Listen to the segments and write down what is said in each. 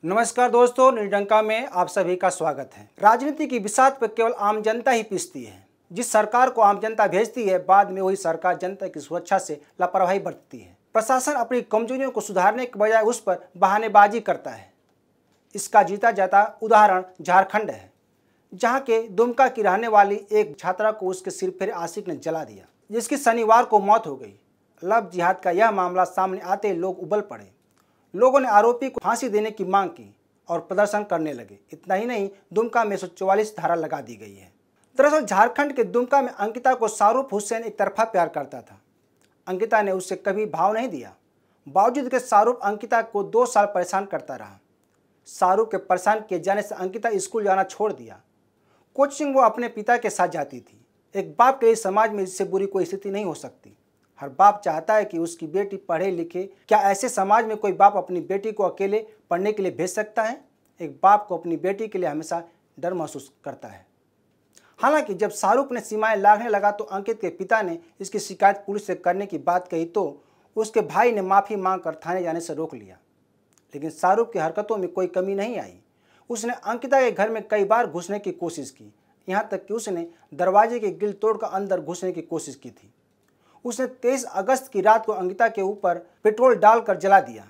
नमस्कार दोस्तों, निर्डंका में आप सभी का स्वागत है। राजनीति की बिसात पर केवल आम जनता ही पीसती है। जिस सरकार को आम जनता भेजती है, बाद में वही सरकार जनता की सुरक्षा से लापरवाही बरतती है। प्रशासन अपनी कमजोरियों को सुधारने के बजाय उस पर बहानेबाजी करता है। इसका जीता जाता उदाहरण झारखंड है, जहाँ के दुमका की रहने वाली एक छात्रा को उसके सिर फिर आशिक ने जला दिया, जिसकी शनिवार को मौत हो गई। लव जिहाद का यह मामला सामने आते लोग उबल पड़े। लोगों ने आरोपी को फांसी देने की मांग की और प्रदर्शन करने लगे। इतना ही नहीं, दुमका में 144 धारा लगा दी गई है। दरअसल झारखंड के दुमका में अंकिता को शाहरुख हुसैन एक तरफा प्यार करता था। अंकिता ने उससे कभी भाव नहीं दिया। बावजूद के शाहरुख अंकिता को 2 साल परेशान करता रहा। शाहरुख के परेशान किए जाने से अंकिता स्कूल जाना छोड़ दिया। कोचिंग वो अपने पिता के साथ जाती थी। एक बाप के लिए समाज में इससे बुरी कोई स्थिति नहीं हो सकती। हर बाप चाहता है कि उसकी बेटी पढ़े लिखे। क्या ऐसे समाज में कोई बाप अपनी बेटी को अकेले पढ़ने के लिए भेज सकता है? एक बाप को अपनी बेटी के लिए हमेशा डर महसूस करता है। हालांकि जब शाहरुख ने सीमाएं लांघने लगा तो अंकित के पिता ने इसकी शिकायत पुलिस से करने की बात कही तो उसके भाई ने माफ़ी मांगकर थाने जाने से रोक लिया। लेकिन शाहरुख की हरकतों में कोई कमी नहीं आई। उसने अंकिता के घर में कई बार घुसने की कोशिश की, यहाँ तक कि उसने दरवाजे की ग्रिल तोड़कर अंदर घुसने की कोशिश की थी। उसने 23 अगस्त की रात को अंकिता के ऊपर पेट्रोल डालकर जला दिया।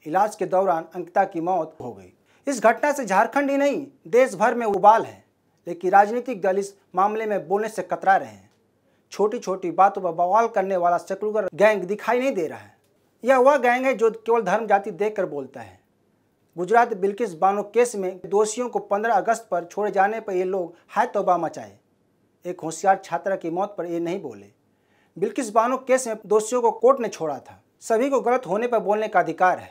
इलाज के दौरान अंकिता की मौत हो गई। इस घटना से झारखंड ही नहीं, देश भर में उबाल है। लेकिन राजनीतिक दल इस मामले में बोलने से कतरा रहे हैं। छोटी छोटी बातों पर बवाल करने वाला सेकुलर गैंग दिखाई नहीं दे रहा है। यह वह गैंग है जो केवल धर्म जाति देखकर बोलता है। गुजरात बिल्किस बानो केस में दोषियों को 15 अगस्त पर छोड़े जाने पर ये लोग हाय तौबा मचाए। एक होशियार छात्रा की मौत पर ये नहीं बोले। बिल्किस बानो केस में दोषियों को कोर्ट ने छोड़ा था। सभी को गलत होने पर बोलने का अधिकार है।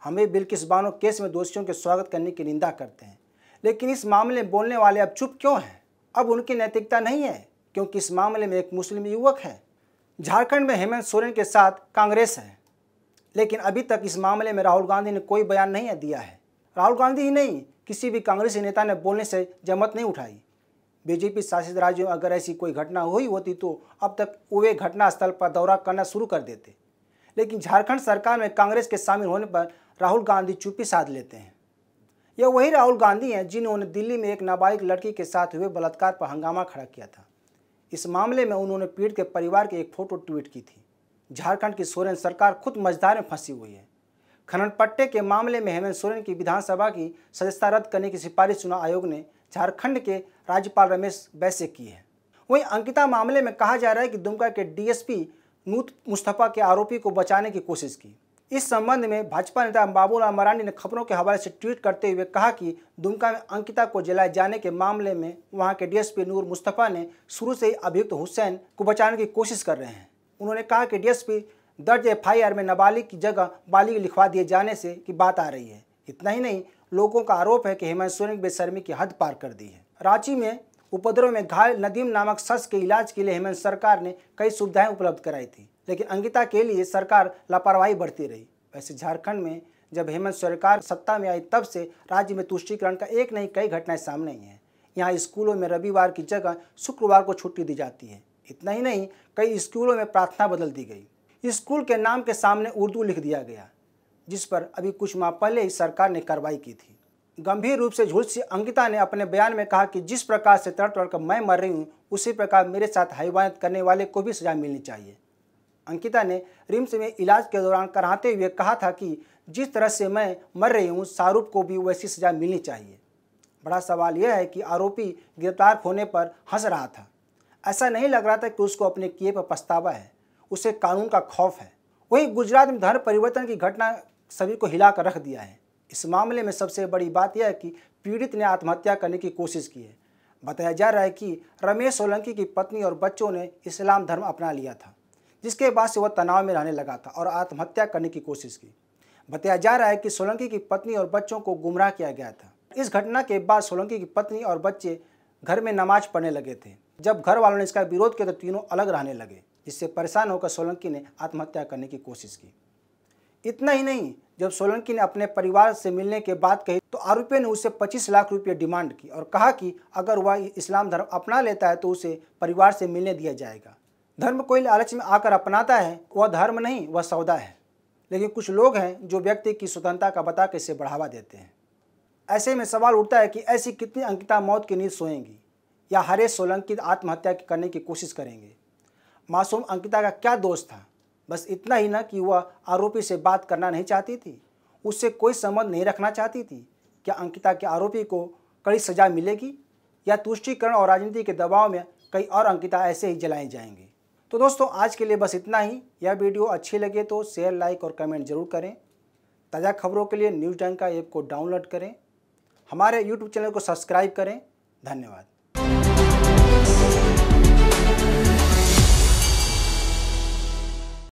हमें बिल्किस बानो केस में दोषियों के स्वागत करने की निंदा करते हैं, लेकिन इस मामले में बोलने वाले अब चुप क्यों हैं? अब उनकी नैतिकता नहीं है, क्योंकि इस मामले में एक मुस्लिम युवक है। झारखंड में हेमंत सोरेन के साथ कांग्रेस है, लेकिन अभी तक इस मामले में राहुल गांधी ने कोई बयान नहीं दिया है। राहुल गांधी ही नहीं, किसी भी कांग्रेसी नेता ने बोलने से जहमत नहीं उठाई। बीजेपी शासित राज्यों में अगर ऐसी कोई घटना हुई होती तो अब तक वे घटनास्थल पर दौरा करना शुरू कर देते। लेकिन झारखंड सरकार में कांग्रेस के शामिल होने पर राहुल गांधी चुप्पी साध लेते हैं। यह वही राहुल गांधी हैं जिन्होंने दिल्ली में एक नाबालिग लड़की के साथ हुए बलात्कार पर हंगामा खड़ा किया था। इस मामले में उन्होंने पीड़ित के परिवार की एक फोटो ट्वीट की थी। झारखंड की सोरेन सरकार खुद मझधार में फंसी हुई है। खनन पट्टे के मामले में हेमंत सोरेन की विधानसभा की सदस्यता रद्द करने की सिफारिश चुनाव आयोग ने झारखंड के राज्यपाल रमेश बैस से की है। वहीं अंकिता मामले में कहा जा रहा है कि दुमका के डीएसपी नूत मुस्तफा के आरोपी को बचाने की कोशिश की। इस संबंध में भाजपा नेता बाबूलाल मरांडी ने खबरों के हवाले से ट्वीट करते हुए कहा कि दुमका में अंकिता को जलाए जाने के मामले में वहां के डीएसपी नूर मुस्तफा ने शुरू से ही अभियुक्त हुसैन को बचाने की कोशिश कर रहे हैं। उन्होंने कहा कि डीएसपी दर्ज एफआईआर में नाबालिग की जगह बालिग लिखवा दिए जाने से की बात आ रही है। इतना ही नहीं, लोगों का आरोप है कि हेमंत सोरेन की बेशर्मी की हद पार कर दी है। रांची में उपद्रव में घायल नदीम नामक शख्स के इलाज के लिए हेमंत सरकार ने कई सुविधाएं उपलब्ध कराई थी, लेकिन अंकिता के लिए सरकार लापरवाही बरती रही। वैसे झारखंड में जब हेमंत सरकार सत्ता में आई तब से राज्य में तुष्टीकरण का एक नहीं कई घटनाएं सामने आई हैं। यहाँ स्कूलों में रविवार की जगह शुक्रवार को छुट्टी दी जाती है। इतना ही नहीं, कई स्कूलों में प्रार्थना बदल दी गई। स्कूल के नाम के सामने उर्दू लिख दिया गया, जिस पर अभी कुछ माह पहले ही सरकार ने कार्रवाई की थी। गंभीर रूप से झुलसी अंकिता ने अपने बयान में कहा कि जिस प्रकार से तड़प तड़कर मैं मर रही हूँ, उसी प्रकार मेरे साथ हैवानियत करने वाले को भी सजा मिलनी चाहिए। अंकिता ने रिम्स में इलाज के दौरान कराते हुए कहा था कि जिस तरह से मैं मर रही हूँ, शाहरुख को भी वैसी सजा मिलनी चाहिए। बड़ा सवाल यह है कि आरोपी गिरफ्तार होने पर हंस रहा था। ऐसा नहीं लग रहा था कि उसको अपने किए पर पछतावा है, उसे कानून का खौफ है। वहीं गुजरात में धर्म परिवर्तन की घटना सभी को हिलाकर रख दिया है। इस मामले में सबसे बड़ी बात यह है कि पीड़ित ने आत्महत्या करने की कोशिश की है। बताया जा रहा है कि रमेश सोलंकी की पत्नी और बच्चों ने इस्लाम धर्म अपना लिया था, जिसके बाद से वह तनाव में रहने लगा था और आत्महत्या करने की कोशिश की। बताया जा रहा है कि सोलंकी की पत्नी और बच्चों को गुमराह किया गया था। इस घटना के बाद सोलंकी की पत्नी और बच्चे घर में नमाज पढ़ने लगे थे। जब घर वालों ने इसका विरोध किया तो तीनों अलग रहने लगे, जिससे परेशान होकर सोलंकी ने आत्महत्या करने की कोशिश की। इतना ही नहीं, जब सोलंकी ने अपने परिवार से मिलने के बाद कही तो आरोपी ने उससे 25 लाख रुपये डिमांड की और कहा कि अगर वह इस्लाम धर्म अपना लेता है तो उसे परिवार से मिलने दिया जाएगा। धर्म कोई लालच में आकर अपनाता है, वह धर्म नहीं, वह सौदा है। लेकिन कुछ लोग हैं जो व्यक्ति की स्वतंत्रता का बता के इसे बढ़ावा देते हैं। ऐसे में सवाल उठता है कि ऐसी कितनी अंकिता मौत की नींद सोएंगी या हरेश सोलंकी आत्महत्या करने की कोशिश करेंगे। मासूम अंकिता का क्या दोष था? बस इतना ही ना कि वह आरोपी से बात करना नहीं चाहती थी, उससे कोई संबंध नहीं रखना चाहती थी। क्या अंकिता के आरोपी को कड़ी सजा मिलेगी या तुष्टीकरण और राजनीति के दबाव में कई और अंकिता ऐसे ही जलाई जाएंगी? तो दोस्तों, आज के लिए बस इतना ही। यह वीडियो अच्छी लगे तो शेयर, लाइक और कमेंट जरूर करें। ताज़ा खबरों के लिए न्यूज़ डंका ऐप को डाउनलोड करें। हमारे YouTube चैनल को सब्सक्राइब करें। धन्यवाद।